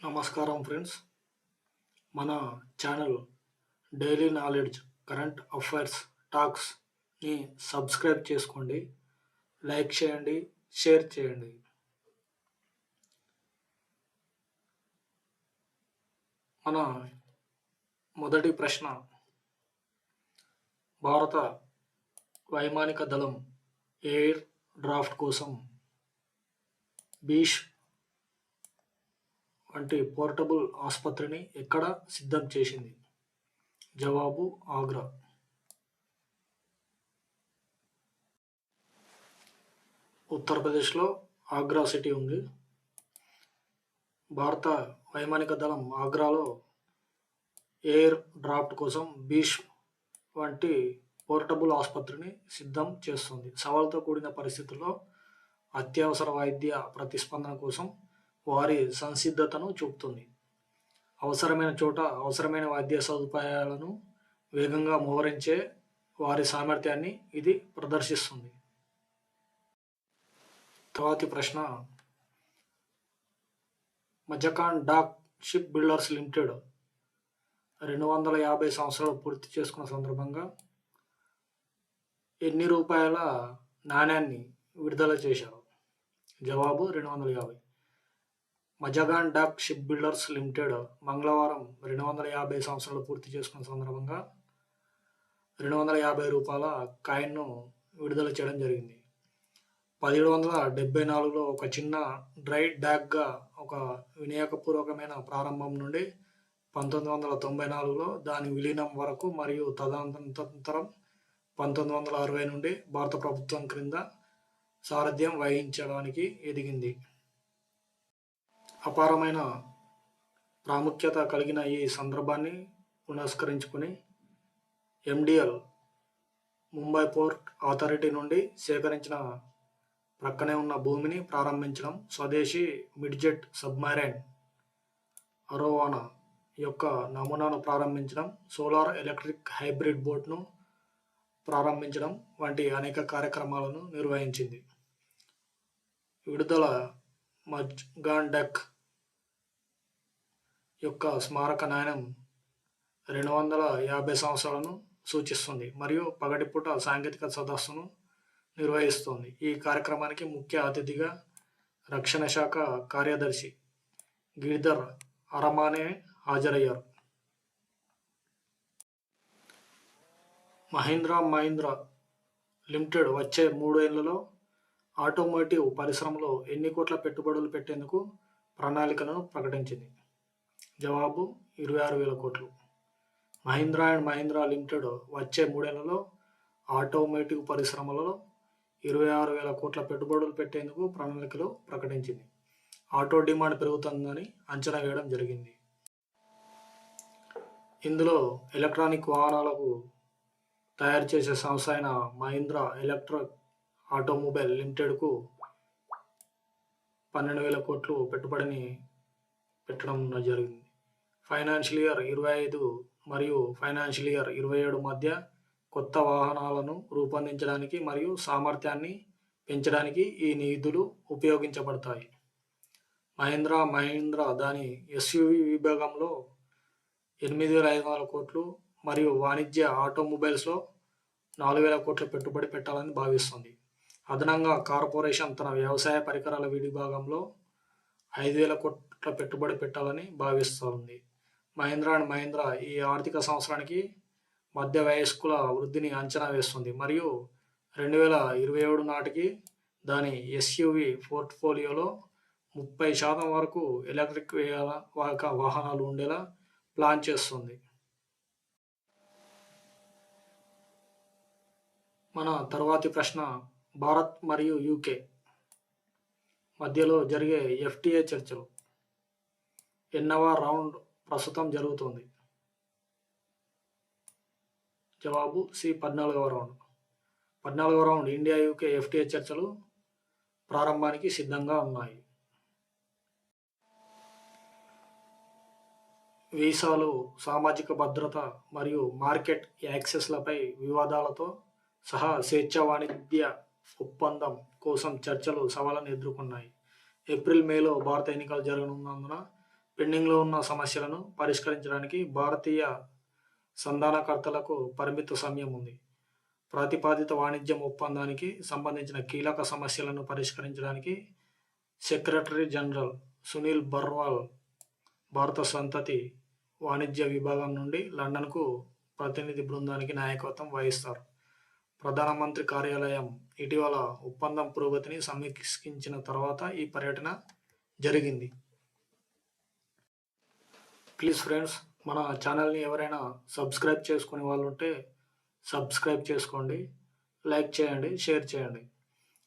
నమస్కారం ఫ్రెండ్స్. మన channel daily knowledge current affairs టాక్స్ని సబ్స్క్రైబ్ చేసుకోండి, లైక్ చేయండి, షేర్ చేయండి. మన మొదటి ప్రశ్న, భారత వైమానిక దళం ఎయిర్ డ్రాఫ్ట్ కోసం బీష్ వంటి పోర్టబుల్ ఆసుపత్రిని ఎక్కడ సిద్ధం చేసింది? జవాబు ఆగ్రా. ఉత్తరప్రదేశ్లో ఆగ్రా సిటీ ఉంది. భారత వైమానిక దళం ఆగ్రాలో ఎయిర్ డ్రాఫ్ట్ కోసం బీష్ వంటి పోర్టబుల్ ఆసుపత్రిని సిద్ధం చేస్తుంది. సవాలుతో కూడిన పరిస్థితుల్లో అత్యవసర వైద్య ప్రతిస్పందన కోసం వారి సంసిద్ధతను చూపుతుంది. అవసరమైన చోట అవసరమైన వైద్య సదుపాయాలను వేగంగా మోహరించే వారి సామర్థ్యాన్ని ఇది ప్రదర్శిస్తుంది. తర్వాతి ప్రశ్న, Mazagon dock shipbuilders limited 250 సంవత్సరాలు పూర్తి చేసుకున్న సందర్భంగా ఎన్ని రూపాయల నాణ్యాన్ని విడుదల చేశారు? జవాబు 250. Mazagon dock shipbuilders limited మంగళవారం 250 సంవత్సరాలు పూర్తి చేసుకున్న సందర్భంగా 250 రూపాయల కాయిన్ను విడుదల చేయడం జరిగింది. 1774లో ఒక చిన్న డ్రై డాక్గా ఒక వినియోగపూర్వకమైన ప్రారంభం నుండి 1994లో దాని విలీనం వరకు మరియు తదనంతరం 1960 నుండి భారత ప్రభుత్వం క్రింద సారథ్యం వహించడానికి ఎదిగింది. అపారమైన ప్రాముఖ్యత కలిగిన ఈ సందర్భాన్ని పురస్కరించుకుని ఎండిఎల్ ముంబై పోర్ట్ అథారిటీ నుండి సేకరించిన ప్రక్కనే ఉన్న భూమిని ప్రారంభించడం, స్వదేశీ మిడ్జెట్ సబ్మెరైన్ అరోవానా యొక్క నమూనాను ప్రారంభించడం, సోలార్ ఎలక్ట్రిక్ హైబ్రిడ్ బోట్ను ప్రారంభించడం వంటి అనేక కార్యక్రమాలను నిర్వహించింది. విడుదల మజగాన్ డాక్ యొక్క స్మారక నాణ్యం 250 సంవత్సరాలను సూచిస్తుంది మరియు పగటిపూట సాంకేతిక సదస్సును నిర్వహిస్తుంది. ఈ కార్యక్రమానికి ముఖ్య అతిథిగా రక్షణ శాఖ కార్యదర్శి గిరిధర్ అరమానే హాజరయ్యారు. మహీంద్రా లిమిటెడ్ వచ్చే 3 ఏళ్లలో ఆటోమోటివ్ పరిశ్రమలో ఎన్ని కోట్ల పెట్టుబడులు పెట్టేందుకు ప్రణాళికలను ప్రకటించింది? జవాబు 26,000 కోట్లు. మహీంద్రా లిమిటెడ్ వచ్చే 3 ఏళ్లలో ఆటోమోటివ్ పరిశ్రమలలో 26,000 కోట్ల పెట్టుబడులు పెట్టేందుకు ప్రణాళికలు ప్రకటించింది. ఆటో డిమాండ్ పెరుగుతుందని అంచనా వేయడం జరిగింది. ఇందులో ఎలక్ట్రానిక్ వాహనాలకు తయారు చేసే సంస్థ అయిన మహీంద్రా ఎలక్ట్రిక్ ఆటోమొబైల్ లిమిటెడ్కు 12,000 కోట్లు పెట్టుబడిని పెట్టడం జరిగింది. ఫైనాన్షియల్ ఇయర్ 25 మరియు ఫైనాన్షియల్ ఇయర్ 27 మధ్య కొత్త వాహనాలను రూపొందించడానికి మరియు సామర్థ్యాన్ని పెంచడానికి ఈ నిధులు ఉపయోగించబడతాయి. మహీంద్రా దాని ఎస్యూవీ విభాగంలో 8,500 కోట్లు మరియు వాణిజ్య ఆటోమొబైల్స్లో 4,000 కోట్ల పెట్టుబడి పెట్టాలని భావిస్తుంది. అదనంగా కార్పొరేషన్ తన వ్యవసాయ పరికరాల విభాగంలో 5,000 కోట్ల పెట్టుబడి పెట్టాలని భావిస్తోంది. మహీంద్రా ఈ ఆర్థిక సంవత్సరానికి మధ్య వయస్కుల వృద్ధిని అంచనా వేస్తుంది మరియు 2027 నాటికి దాని ఎస్యూవీ పోర్ట్ఫోలియోలో 30% వరకు ఎలక్ట్రిక్ వాహనాలు ఉండేలా ప్లాన్ చేస్తుంది. మన తర్వాతి ప్రశ్న, భారత్ మరియు యూకే మధ్యలో జరిగే ఎఫ్టీఏ చర్చలు ఎన్నవ రౌండ్ ప్రస్తుతం జరుగుతోంది? జవాబు సి 14వ రౌండ్. 14వ రౌండ్ ఇండియా యూకే ఎఫ్టీఏ చర్చలు ప్రారంభానికి సిద్ధంగా ఉన్నాయి. వీసాలు, సామాజిక భద్రత మరియు మార్కెట్ యాక్సెస్లపై వివాదాలతో సహా స్వేచ్ఛ వాణిజ్య ఒప్పందం కోసం చర్చలు సవాళ్లను ఎదుర్కొన్నాయి. ఏప్రిల్ మేలో భారత ఎన్నికలు జరగనున్నందున పెండింగ్లో ఉన్న సమస్యలను పరిష్కరించడానికి భారతీయ సంధానకర్తలకు పరిమిత సమయం ఉంది. ప్రతిపాదిత వాణిజ్యం ఒప్పందానికి సంబంధించిన కీలక సమస్యలను పరిష్కరించడానికి సెక్రటరీ జనరల్ సునీల్ బర్వాల్ భారత సంతతి వాణిజ్య విభాగం నుండి లండన్కు ప్రతినిధి బృందానికి నాయకత్వం వహిస్తారు. ప్రధానమంత్రి కార్యాలయం ఇటీవల ఒప్పందం పురోగతిని సమీక్షించిన తర్వాత ఈ పర్యటన జరిగింది. ప్లీజ్ ఫ్రెండ్స్, మన ఛానల్ని ఎవరైనా సబ్స్క్రైబ్ చేసుకునే వాళ్ళు ఉంటే సబ్స్క్రైబ్ చేసుకోండి, లైక్ చేయండి, షేర్ చేయండి.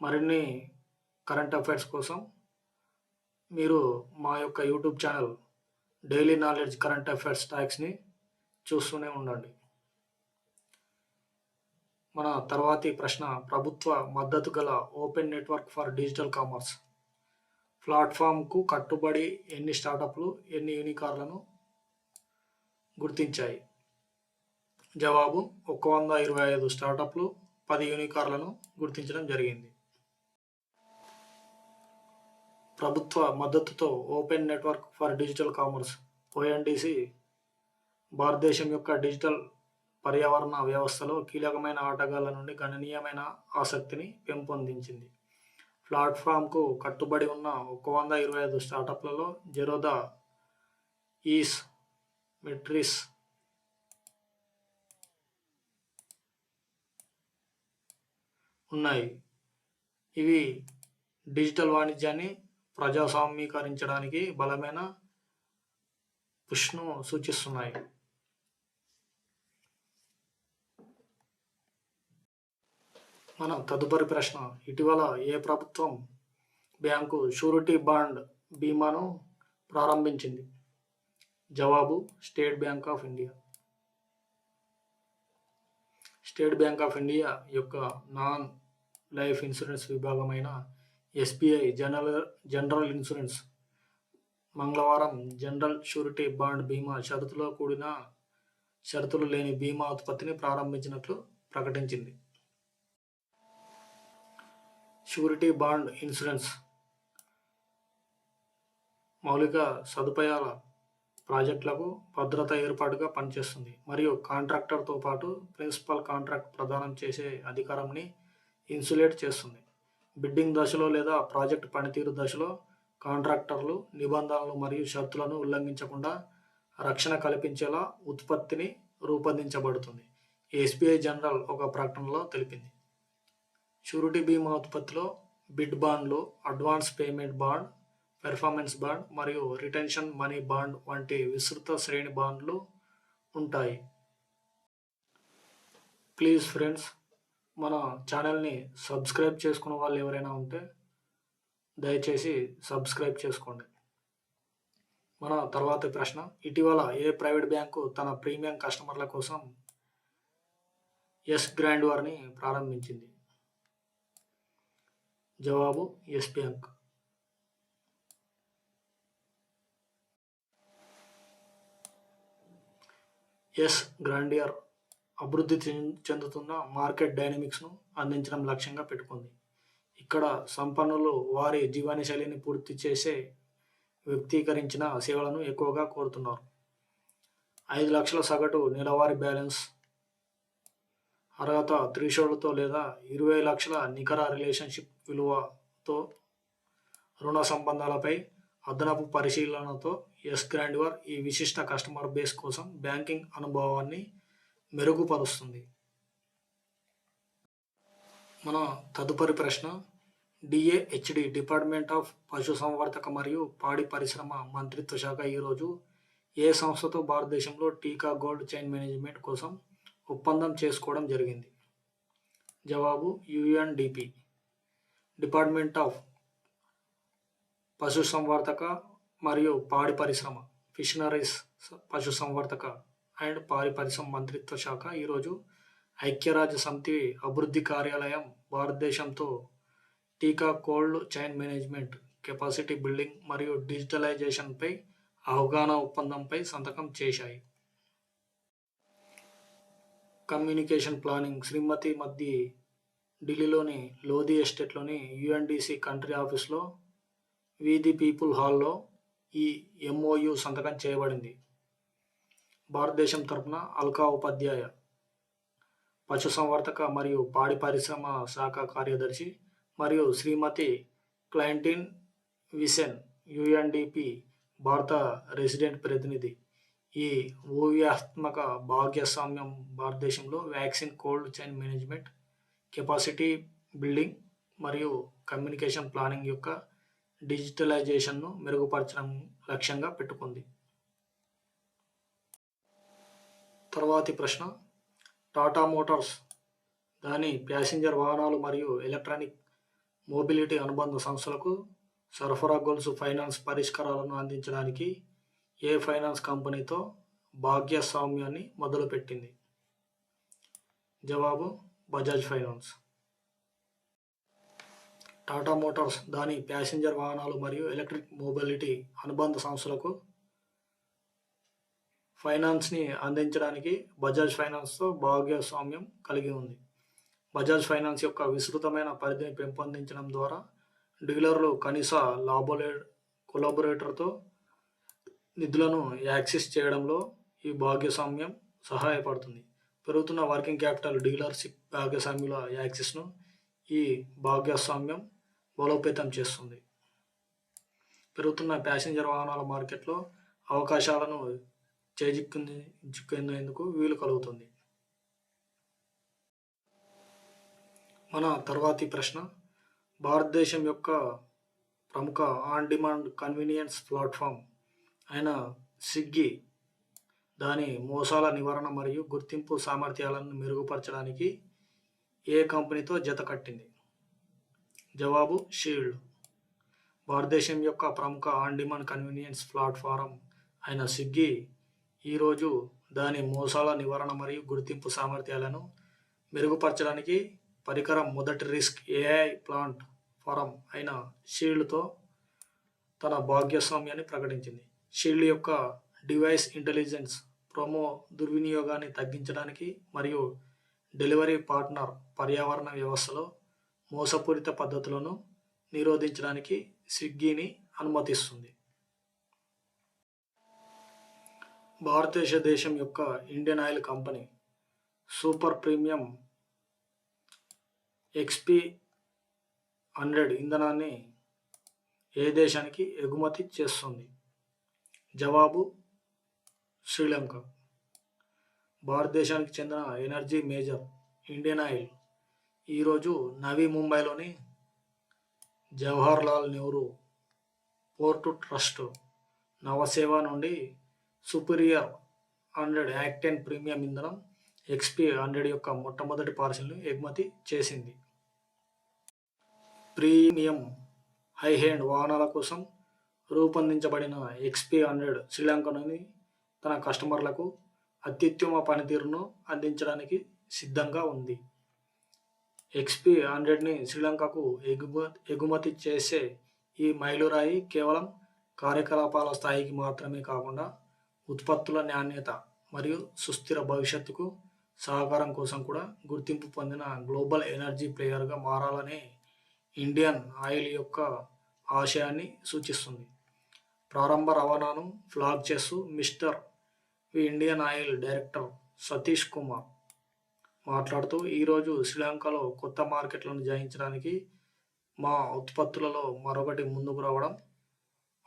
మరిన్ని కరెంట్ అఫైర్స్ కోసం మీరు మా యొక్క YouTube channel daily knowledge current affairs ట్యాక్స్ని చూస్తూనే ఉండండి. మన తర్వాతి ప్రశ్న, ప్రభుత్వ మద్దతు గల open network for digital commerce ప్లాట్ఫామ్కు కట్టుబడి ఎన్ని స్టార్టప్లు, ఎన్ని యూనికార్న్లను గుర్తించాయి? జవాబు 125 స్టార్టప్లు, 10 యూనికార్న్లను గుర్తించడం జరిగింది. ప్రభుత్వ మద్దతుతో open network for digital commerce ONDC భారతదేశం యొక్క డిజిటల్ పర్యావరణ వ్యవస్థలో కీలకమైన ఆటగాళ్ల నుండి గణనీయమైన ఆసక్తిని పెంపొందించింది. ప్లాట్ఫామ్కు కట్టుబడి ఉన్న 125 స్టార్టప్లలో జెరోదా, ఈస్, మెట్రిస్, ఉన్నాయి. ఇవి డిజిటల్ వాణిజ్యాన్ని ప్రజాస్వామీకరించడానికి బలమైన పుష్ను సూచిస్తున్నాయి. మన తదుపరి ప్రశ్న, ఇటీవల ఏ ప్రభుత్వం బ్యాంకు షూరిటీ బాండ్ బీమాను ప్రారంభించింది? జవాబు State Bank of India. State Bank of India యొక్క నాన్ లైఫ్ ఇన్సూరెన్స్ విభాగమైన SBI జనరల్ ఇన్సూరెన్స్ మంగళవారం జనరల్ షూరిటీ బాండ్ బీమా షరతులు లేని బీమా ఉత్పత్తిని ప్రారంభించినట్లు ప్రకటించింది. షూరిటీ బాండ్ ఇన్సూరెన్స్ మౌలిక సదుపాయాల ప్రాజెక్టులకు భద్రత ఏర్పాటుగా పనిచేస్తుంది మరియు కాంట్రాక్టర్తో పాటు ప్రిన్సిపల్ కాంట్రాక్ట్ ప్రదానం చేసే అధికారంని ఇన్సులేట్ చేస్తుంది. బిడ్డింగ్ దశలో లేదా ప్రాజెక్ట్ పనితీరు దశలో కాంట్రాక్టర్లు నిబంధనలు మరియు షరతులను ఉల్లంఘించకుండా రక్షణ కల్పించేలా ఉత్పత్తిని రూపొందించబడుతుంది. SBI జనరల్ ఒక ప్రకటనలో తెలిపింది. షూరిటీ బీమా ఉత్పత్తిలో బిడ్ బాండ్లు, advance payment bond, performance bond మరియు రిటెన్షన్ మనీ బాండ్ వంటి విస్తృత శ్రేణి బాండ్లు ఉంటాయి. ప్లీజ్ ఫ్రెండ్స్, మన ఛానల్ని సబ్స్క్రైబ్ చేసుకున్న వాళ్ళు ఎవరైనా ఉంటే దయచేసి సబ్స్క్రైబ్ చేసుకోండి. మన తర్వాతి ప్రశ్న, ఇటీవల ఏ ప్రైవేట్ బ్యాంకు తన ప్రీమియం కస్టమర్ల కోసం ఎస్ గ్రాండ్వార్ని ప్రారంభించింది? జవాబు ఎస్ బ్యాంక్. ఎస్ గ్రాండియర్ అభివృద్ధి చెందుతున్న మార్కెట్ డైనమిక్స్ను అందించడం లక్ష్యంగా పెట్టుకుంది. ఇక్కడ సంపన్నులు వారి జీవనశైలిని పూర్తి చేసే వ్యక్తీకరించిన సేవలను ఎక్కువగా కోరుతున్నారు. 5 లక్షల సగటు నెలవారీ బ్యాలెన్స్, అర్హత త్రీషోల్డ్తో లేదా 20 లక్షల నికర రిలేషన్షిప్ విలువతో రుణ సంబంధాలపై అదనపు పరిశీలనతో ఎస్ గ్రాండ్వార్ ఈ విశిష్ట కస్టమర్ బేస్ కోసం బ్యాంకింగ్ అనుభవాన్ని మెరుగుపరుస్తుంది. మన తదుపరి ప్రశ్న, DAHD డిపార్ట్మెంట్ ఆఫ్ పశుసంవర్ధక మరియు పాడి పరిశ్రమ మంత్రిత్వ శాఖ ఈరోజు ఏ సంస్థతో భారతదేశంలో టీకా కోల్డ్ చైన్ మేనేజ్మెంట్ కోసం ఒప్పందం చేసుకోవడం జరిగింది? జవాబు UNDP. డిపార్ట్మెంట్ ఆఫ్ పశుసంవర్ధక మరియు పాడి పరిశ్రమ, ఫిషనరీస్, పశుసంవర్ధక అండ్ పాడి పరిశ్రమ మంత్రిత్వ శాఖ ఈరోజు ఐక్యరాజ్య సమితి అభివృద్ధి కార్యాలయం భారతదేశంతో టీకా cold chain management, capacity building మరియు డిజిటలైజేషన్పై అవగాహన ఒప్పందంపై సంతకం చేశాయి. కమ్యూనికేషన్ ప్లానింగ్ శ్రీమతి మధ్య ఢిల్లీలోని లోధి ఎస్టేట్లోని UNDC కంట్రీ ఆఫీస్లో వి ది పీపుల్ హాల్లో ఈ ఎంఓయు సంతకం చేయబడింది. భారతదేశం తరపున అల్కా ఉపాధ్యాయ పశుసంవర్ధక మరియు పాడి పరిశ్రమ శాఖ కార్యదర్శి మరియు శ్రీమతి క్లైంటిన్ విసెన్ యుఎన్డిపి భారత రెసిడెంట్ ప్రతినిధి. ఈ వ్యూహాత్మక భాగస్వామ్యం భారతదేశంలో vaccine cold chain management, capacity building మరియు కమ్యూనికేషన్ ప్లానింగ్ యొక్క డిజిటలైజేషన్ను మెరుగుపరచడం లక్ష్యంగా పెట్టుకుంది. తర్వాతి ప్రశ్న, టాటా మోటార్స్ దాని ప్యాసింజర్ వాహనాలు మరియు ఎలక్ట్రానిక్ మొబిలిటీ అనుబంధ సంస్థలకు సరఫరా గొలుసు ఫైనాన్స్ పరిష్కారాలను అందించడానికి ఏ ఫైనాన్స్ కంపెనీతో భాగస్వామ్యాన్ని మొదలుపెట్టింది? జవాబు బజాజ్ ఫైనాన్స్. టాటా మోటార్స్ దాని ప్యాసింజర్ వాహనాలు మరియు ఎలక్ట్రిక్ మొబిలిటీ అనుబంధ సంస్థలకు ఫైనాన్స్ని అందించడానికి బజాజ్ ఫైనాన్స్తో భాగస్వామ్యం కలిగి ఉంది. బజాజ్ ఫైనాన్స్ యొక్క విస్తృతమైన పరిధిని పెంపొందించడం ద్వారా డీలర్లు కనీస కొలాబొరేటర్తో నిధులను యాక్సెస్ చేయడంలో ఈ భాగస్వామ్యం సహాయపడుతుంది. పెరుగుతున్న వర్కింగ్ క్యాపిటల్ డీలర్షిప్ భాగస్వామ్యుల యాక్సెస్ను ఈ భాగస్వామ్యం బలోపేతం చేస్తుంది. పెరుగుతున్న ప్యాసింజర్ వాహనాల మార్కెట్లో అవకాశాలను చేజిక్కించుకునేందుకు వీలు కలుగుతుంది. మన తర్వాతి ప్రశ్న, భారతదేశం యొక్క ప్రముఖ ఆన్ డిమాండ్ కన్వీనియన్స్ ప్లాట్ఫామ్ అయిన స్విగ్గీ దాని మోసాల నివారణ మరియు గుర్తింపు సామర్థ్యాలను మెరుగుపరచడానికి ఏ కంపెనీతో జత కట్టింది? జవాబు షీల్డ్. భారతదేశం యొక్క ప్రముఖ ఆన్ డిమాండ్ కన్వీనియన్స్ ప్లాట్ఫారం అయిన స్విగ్గీ ఈరోజు దాని మోసాల నివారణ మరియు గుర్తింపు సామర్థ్యాలను మెరుగుపరచడానికి పరికరం మొదటి రిస్క్ ఏఐ ప్లాట్ఫారం అయిన షీల్డ్తో తన భాగస్వామ్యాన్ని ప్రకటించింది. షీల్డ్ యొక్క డివైస్ ఇంటెలిజెన్స్ ప్రోమో దుర్వినియోగాన్ని తగ్గించడానికి మరియు డెలివరీ పార్ట్నర్ పర్యావరణ వ్యవస్థలో మోసపూరిత పద్ధతులను నిరోధించడానికి స్విగ్గీని అనుమతిస్తుంది. భారతదేశం యొక్క Indian oil company super premium XP100 ఇంధనాన్ని ఏ దేశానికి ఎగుమతి చేస్తుంది? జవాబు శ్రీలంక. భారతదేశానికి చెందిన ఎనర్జీ మేజర్ ఇండియన్ ఆయిల్ ఈరోజు నవీ ముంబైలోని జవహర్లాల్ నెహ్రూ పోర్టు ట్రస్ట్ నవసేవ నుండి సుపీరియర్ 100 యాక్టేన్ ప్రీమియం ఇంధనం XP100 యొక్క మొట్టమొదటి పార్సిల్ను ఎగుమతి చేసింది. ప్రీమియం హై హ్యాండ్ వాహనాల కోసం రూపొందించబడిన XP100 శ్రీలంకలోని తన కస్టమర్లకు అత్యుత్తమ పనితీరును అందించడానికి సిద్ధంగా ఉంది. XP100ని శ్రీలంకకు ఎగుమతి చేసే ఈ మైలురాయి కేవలం కార్యకలాపాల స్థాయికి మాత్రమే కాకుండా ఉత్పత్తుల నాణ్యత మరియు సుస్థిర భవిష్యత్తుకు సహకారం కోసం కూడా గుర్తింపు పొందిన గ్లోబల్ ఎనర్జీ ప్లేయర్గా మారాలనే ఇండియన్ ఆయిల్ యొక్క ఆశయాన్ని సూచిస్తుంది. ప్రారంభ రవాణాను ఫ్లాగ్ చేస్తూ mister Indian oil director Satish Kumar మాట్లాడుతూ, ఈరోజు శ్రీలంకలో కొత్త మార్కెట్లను జయించడానికి మా ఉత్పత్తులలో మరొకటి ముందుకు రావడం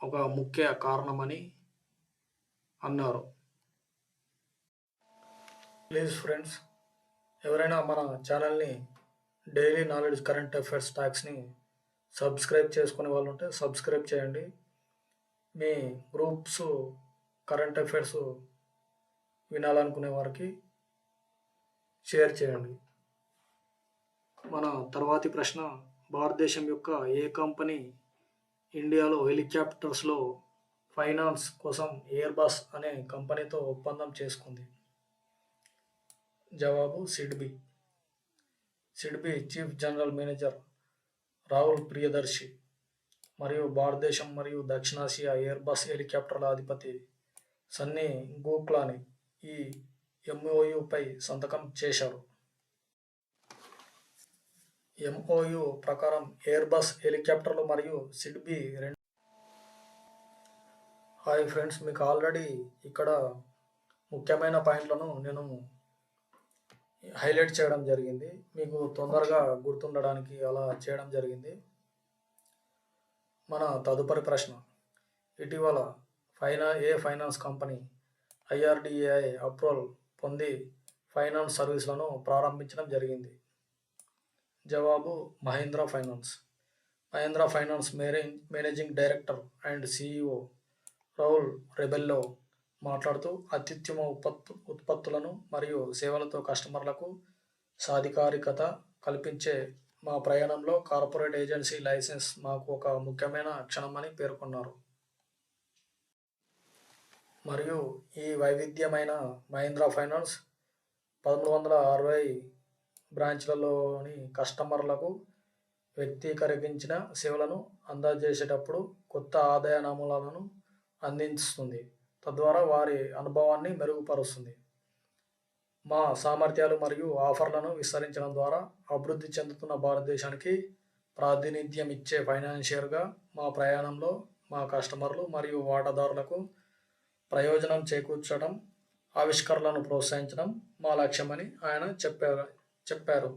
ఒక ముఖ్య కారణమని అన్నారు. ప్లీజ్ ఫ్రెండ్స్, ఎవరైనా మన ఛానల్ని డైలీ నాలెడ్జ్ కరెంట్ అఫైర్స్ టాక్స్ని సబ్స్క్రైబ్ చేసుకునే వాళ్ళు ఉంటే సబ్స్క్రైబ్ చేయండి. మీ గ్రూప్స్ కరెంట్ అఫైర్స్ వినాలనుకునే వారికి షేర్ చేయండి. మన తర్వాతి ప్రశ్న, భారతదేశం యొక్క ఏ కంపెనీ ఇండియాలో హెలికాప్టర్స్లో ఫైనాన్స్ కోసం ఎయిర్ బస్ అనే కంపెనీతో ఒప్పందం చేసుకుంది? జవాబు SIDBI. SIDBI chief general manager Rahul Priyadarshi మరియు భారతదేశం మరియు దక్షిణాసియా ఎయిర్ బస్ హెలికాప్టర్ల అధిపతి సన్నీ గోఖ్లాని ఈ ఎంఓయుపై సంతకం చేశారు. ఎంఓయు ప్రకారం ఎయిర్ బస్ హెలికాప్టర్లు మరియు సిడ్బీ హాయ్ ఫ్రెండ్స్, మీకు ఆల్రెడీ ఇక్కడ ముఖ్యమైన పాయింట్లను నేను హైలైట్ చేయడం జరిగింది. మీకు తొందరగా గుర్తుండడానికి అలా చేయడం జరిగింది. మన తదుపరి ప్రశ్న: ఇటీవల ఫైనాన్స్ కంపెనీ IRDAI అప్రూవల్ పొంది ఫైనాన్స్ సర్వీసులను ప్రారంభించడం జరిగింది? జవాబు: Mahindra Finance. Mahindra Finance managing director and CEO Raul Rebello మాట్లాడుతూ, అత్యుత్తమ ఉత్పత్తులను మరియు సేవలతో కస్టమర్లకు సాధికారికత కల్పించే మా ప్రయాణంలో కార్పొరేట్ ఏజెన్సీ లైసెన్స్ మాకు ఒక ముఖ్యమైన క్షణమని పేర్కొన్నారు. మరియు ఈ వైవిధ్యమైన మహీంద్రా ఫైనాన్స్ 1360 బ్రాంచ్లలోని కస్టమర్లకు వ్యక్తీకరించిన సేవలను అందజేసేటప్పుడు కొత్త ఆదాయ నమూనాలను అందిస్తుంది, తద్వారా వారి అనుభవాన్ని మెరుగుపరుస్తుంది. మా సామర్థ్యాలు మరియు ఆఫర్లను విస్తరించడం ద్వారా అభివృద్ధి చెందుతున్న భారతదేశానికి ప్రాతినిధ్యం ఇచ్చే ఫైనాన్షియర్గా మా ప్రయాణంలో మా కస్టమర్లు మరియు వాటాదారులకు ప్రయోజనం చేకూర్చడం, ఆవిష్కరణలను ప్రోత్సహించడం మా లక్ష్యమని ఆయన చెప్పారు.